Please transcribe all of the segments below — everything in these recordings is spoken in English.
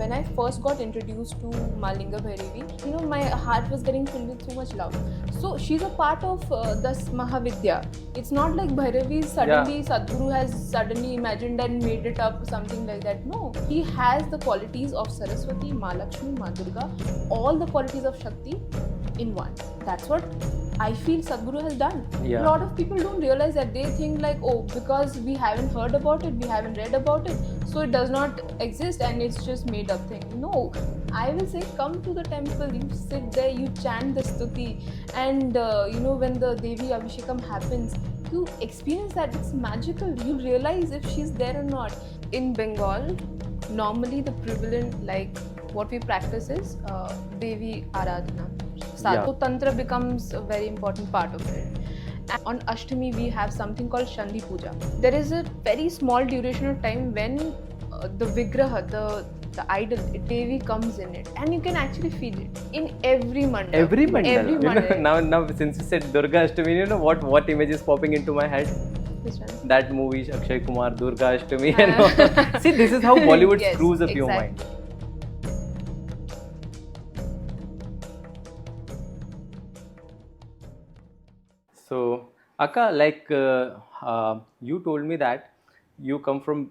when I first got introduced to Malinga Bhairavi, my heart was getting filled with so much love. So she's a part of this Mahavidya. It's not like Bhairavi suddenly, Sadhguru has suddenly imagined and made it up, something like that. No, he has the qualities of Saraswati, Ma Lakshmi, Ma Durga, all the qualities of Shakti in one. That's what I feel Sadhguru has done. Yeah. A lot of people don't realize that. They think like, oh, because we haven't heard about it, we haven't read about it, so it does not exist and it's just made up thing. No, I will say come to the temple, you sit there, you chant the stuti, and when the Devi Abhishekam happens, you experience that it's magical. You realize if she's there or not. In Bengal, normally the prevalent, like what we practice is Devi Aradhana. Yeah. So Tantra becomes a very important part of it. And on Ashtami, we have something called Shandi Puja. There is a very small duration of time when the Vigraha, the idol, Devi comes in it, and you can actually feel it in every mandap. Every mandal. Every mandal. Now since you said Durga Ashtami, you know what image is popping into my head? Which one? That movie, Akshay Kumar, Durga Ashtami. And all. See, this is how Bollywood Yes, screws up your exactly. mind. So, Akka, like you told me that you come from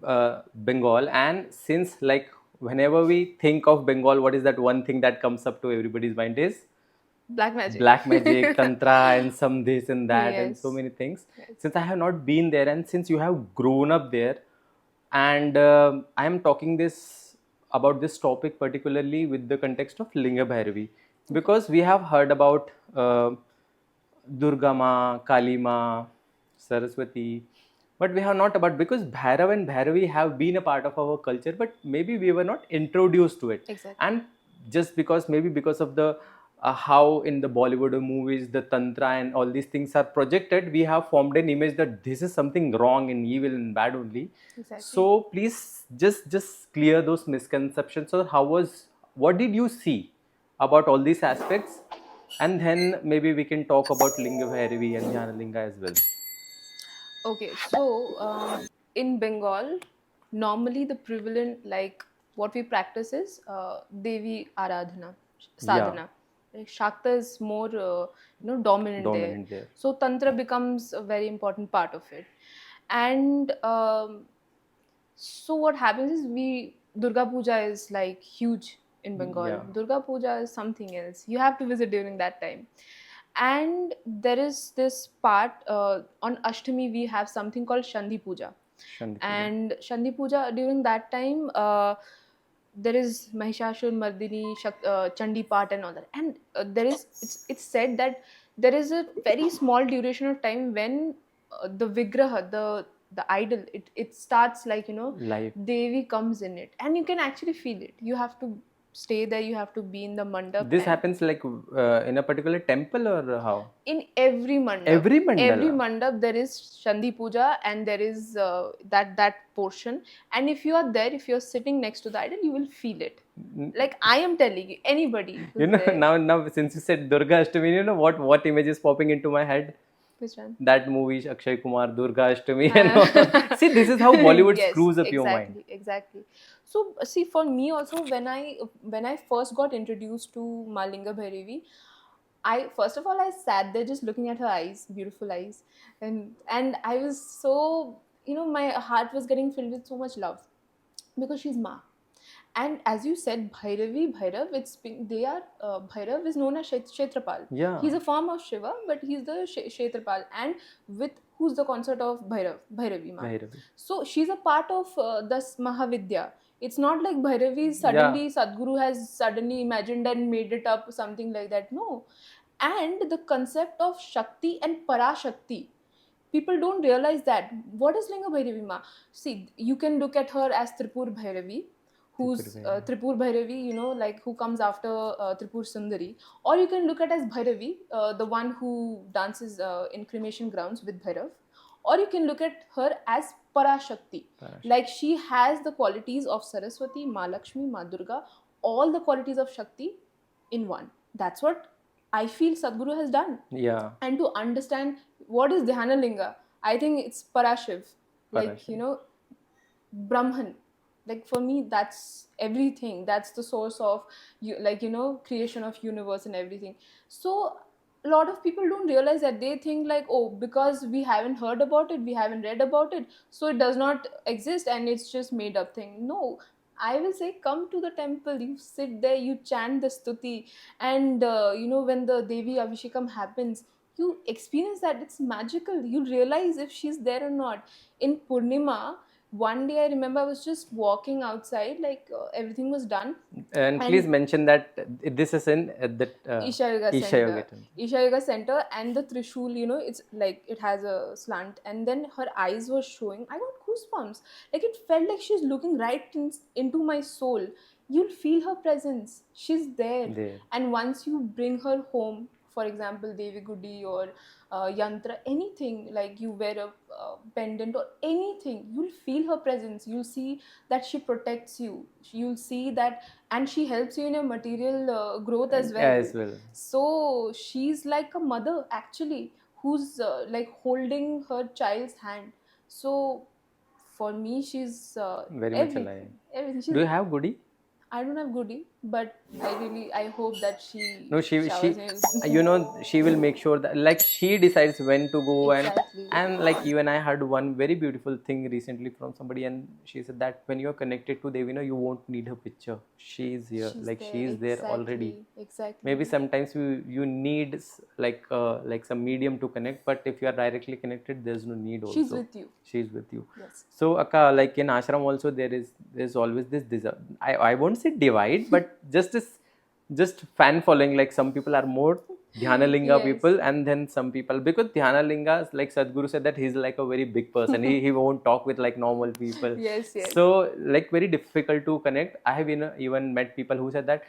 Bengal, and since like whenever we think of Bengal, what is that one thing that comes up to everybody's mind is Black magic. black magic, tantra, and some this and that, and so Yes. many things. Yes. Since I have not been there, and since you have grown up there, and I am talking this about this topic particularly with the context of Linga Bhairavi, because we have heard about Durga Ma, Kali Ma, Saraswati, but we have not about, because Bhairav and Bhairavi have been a part of our culture, but maybe we were not introduced to it. Exactly. And just because maybe because of the how in the Bollywood movies the tantra and all these things are projected, we have formed an image that this is something wrong and evil and bad only. Exactly. So please just clear those misconceptions. So what did you see about all these aspects, and then maybe we can talk about Linga Bhairavi and Dhyana Linga as well. Okay, so in Bengal, normally the prevalent, like what we practice is Devi Aradhana, sadhana. Like Shakta is more dominant there. So Tantra becomes a very important part of it. And so what happens is Durga Puja is like huge in Bengal. Yeah. Durga Puja is something else. You have to visit during that time. And there is this part on Ashtami, we have something called Shandi Puja. Shandi Puja. And Shandi Puja, during that time, there is Mahishashur Mardini, Chandi Part and all that. And it's said that there is a very small duration of time when the Vigraha, the idol, it starts like, Life. Devi comes in it. And you can actually feel it. You have to stay there, you have to be in the mandap. This and happens like in a particular temple or how? in every mandap. Every mandala? Every mandap there is Shandi Puja, and there is that portion. And if you are there, if you're sitting next to the idol, you will feel it. Like I am telling you, anybody. You know, now since you said Durga Ashtami, you know what image is popping into my head? Which one? That movie, Akshay Kumar, Durga Ashtami. And all. See, this is how Bollywood Yes, screws up your mind. Exactly. So see, for me also, when I first got introduced to Malinga Bhairavi, I first of all I sat there just looking at her eyes, beautiful eyes, and I was so, my heart was getting filled with so much love, because she's Ma. And as you said, Bhairav, Bhairav is known as Kshetrapal. Yeah. He's a form of Shiva, but he's the Kshetrapal. And with who's the consort of Bhairavi Ma. Bhairavi. So she's a part of this Mahavidya. It's not like Bhairavi suddenly, Sadhguru has suddenly imagined and made it up, something like that. No. And the concept of Shakti and Parashakti, people don't realize that. What is Linga Bhairavi Ma? See, you can look at her as Tripur Bhairavi, who's Tripur Bhairavi, like who comes after Tripur Sundari. Or you can look at as Bhairavi, the one who dances in cremation grounds with Bhairav. Or you can look at her as Parashakti. Like she has the qualities of Saraswati, Ma Lakshmi, Ma Durga, all the qualities of Shakti in one. That's what I feel Sadhguru has done. Yeah. And to understand what is Dhyana Linga, I think it's Parashiv. Like, Brahman. Like for me, that's everything. That's the source of you, like, creation of universe and everything. So a lot of people don't realize that. They think like, oh, because we haven't heard about it, we haven't read about it, so it does not exist and it's just made up thing. No, I will say, come to the temple, you sit there, you chant the stuti, and when the Devi Abhishekam happens, you experience that. It's magical. You realize if she's there or not. In Purnima, one day I remember I was just walking outside, like, everything was done, And please and mention that this is in that Isha Yoga Isha Center. Yoga Temple. Isha Yoga Center, and the Trishul, it's like it has a slant, and then her eyes were showing. I got goosebumps. Like, it felt like she's looking right into my soul. You'll feel her presence. She's there. There. And once you bring her home, for example, Devi Gudi or yantra, anything, like you wear a pendant or anything, you'll feel her presence. You'll see that she protects you. You'll see that, and she helps you in your material growth as well. As well. So she's like a mother actually, who's like holding her child's hand. So for me, she's Very much everything. alive. Everything. She's, Do you have Goody? I don't have goodie, but I hope that she No, she showers me with- she will make sure that, like, she decides when to go. Exactly. And like, you and I heard one very beautiful thing recently from somebody, and she said that when you're connected to Devi, you won't need her picture. She's here. She's there already. Exactly. Maybe sometimes you need like some medium to connect, but if you are directly connected, there's no need also. She's with you. She's with you. Yes. So Akka, like in ashram also, there's always this I won't say divide, but just fan following. Like, some people are more Dhyanalinga Yes. people, and then some people, because Dhyanalinga, like Sadhguru said, that he's like a very big person. he won't talk with like normal people. Yes. So like, very difficult to connect. I have even met people who said that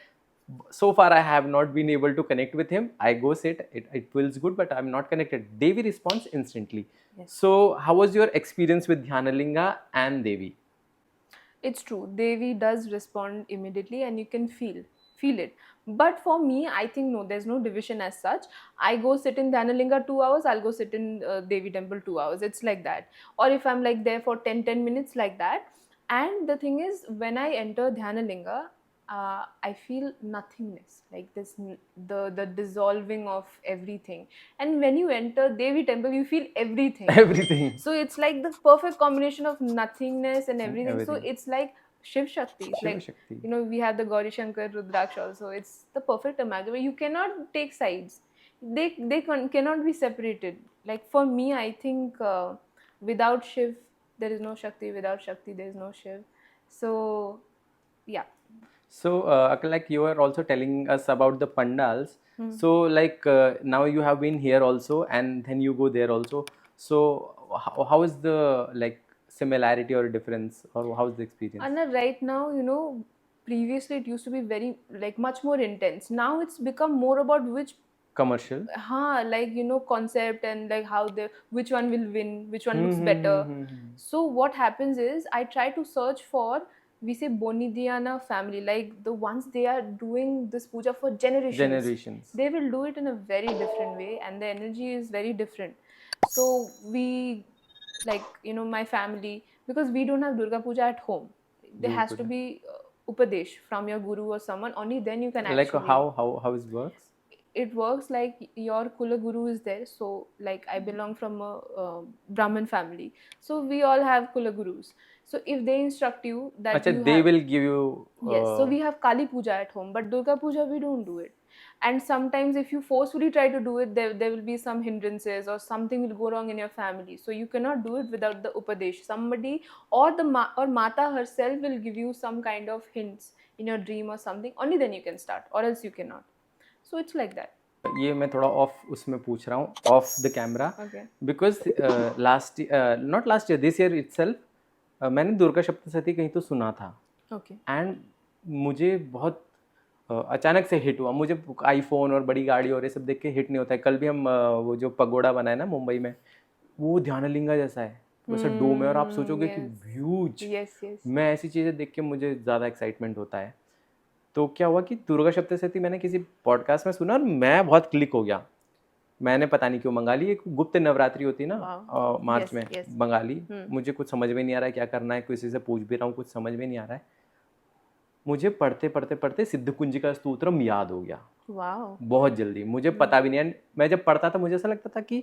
so far I have not been able to connect with him. I go sit, it feels good, but I'm not connected. Devi responds instantly. Yes. So how was your experience with Dhyanalinga and Devi? It's true. Devi does respond immediately, and you can feel it. But for me, I think no, there's no division as such. I go sit in Dhanalinga 2 hours, I'll go sit in Devi temple 2 hours. It's like that. Or if I'm like there for 10 minutes, like that. And the thing is, when I enter Dhanalinga, I feel nothingness, like this, the dissolving of everything. And when you enter Devi temple, you feel everything. Everything. So it's like the perfect combination of nothingness and everything. So Everything. it's like Shiv Shakti. It's Shiva like, Shakti. we have the Gauri Shankar Rudraksh also. It's the perfect amalgam. You cannot take sides. They cannot be separated. Like for me, I think without Shiv, there is no Shakti. Without Shakti, there is no Shiv. So, yeah. So, Akka, like, you were also telling us about the pandals. So, like, now you have been here also, and then you go there also. So, how is the like similarity or difference, or how's the experience? And right now, previously it used to be very, like, much more intense. Now it's become more about which Commercial. like, concept, and like which one will win, which one looks better. So what happens is, I try to search for, we say, Bonidiana family, like the ones they are doing this puja for generations. They will do it in a very different way, and the energy is very different. So we, like, my family, because we don't have Durga Puja at home, there Durga has to Puja. be Upadesh from your guru or someone. Only then you can actually. Like, how it works? It works like your Kula Guru is there. So, like, I belong from a Brahmin family. So, we all have Kula Gurus. So, if they instruct you that Achha, you they have, will give you. yes, so we have Kali Puja at home, but Durga Puja we don't do it. And sometimes if you forcefully try to do it, there will be some hindrances, or something will go wrong in your family. So you cannot do it without the Upadesh. Somebody or or Mata herself will give you some kind of hints in your dream or something. Only then you can start, or else you cannot. So it's like that. ये मैं थोड़ा of उसमें पूछ रहा हूँ, of the camera, Okay. Because not last year, this year itself मैंने दुर्गा सप्तशती कहीं तो सुना था. Okay. एंड मुझे बहुत अचानक से हिट हुआ. मुझे आईफोन और बड़ी गाड़ी और ये सब देख के हिट नहीं होता है. कल भी हम वो जो पगोड़ा बना है ना मुंबई में, वो ध्यानलिंगा जैसा है, वैसा डोम है, और आप सोचोगे कि ह्यूज. Yes. मैं ऐसी चीज़ें देख के मुझे ज़्यादा एक्साइटमेंट होता है. तो क्या हुआ कि दुर्गा सप्तशती मैंने किसी पॉडकास्ट में सुना और मैं बहुत क्लिक हो गया. मैंने पता नहीं क्यों मंगा ली, एक गुप्त नवरात्रि होती है ना मार्च Yes, में, yes. मंगा ली। मुझे कुछ समझ में नहीं आ रहा है क्या करना है, किसी से पूछ भी रहा हूँ, कुछ समझ में नहीं आ रहा है। मुझे पढ़ते पढ़ते पढ़ते सिद्ध कुंजिका स्तोत्रम याद हो गया Wow. बहुत जल्दी, मुझे पता भी नहीं है। मैं जब पढ़ता था मुझे ऐसा लगता था कि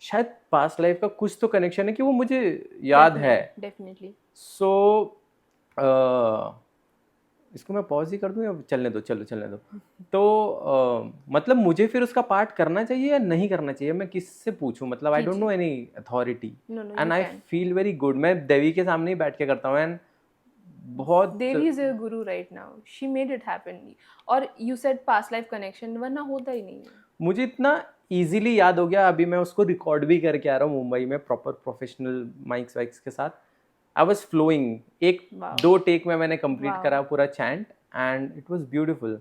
शायद पास्ट लाइफ का कुछ तो कनेक्शन है कि वो मुझे याद है। Definitely. सो इसको मैं पॉज ही कर दूं या चलने दो, चलो चलने दो। तो मतलब मुझे फिर उसका पार्ट करना चाहिए या नहीं करना चाहिए, मैं किससे पूछूं? मतलब I don't know any authority No, no, and you I can. Feel very good. मैं देवी के सामने ही बैठ के करता हूँ एंड बहुत Devi is your guru right now. She made it happen. और you said past life connection, वरना होता ही नहीं है. मुझे इतना इजीली याद हो गया। अभी मैं उसको रिकॉर्ड भी करके आ रहा हूँ मुंबई में प्रॉपर प्रोफेशनल माइक्स वाइक्स के साथ। आई वाज फ्लोइंग, एक Wow. 2 टेक में मैंने कंप्लीट Wow. करा पूरा chant and it was beautiful.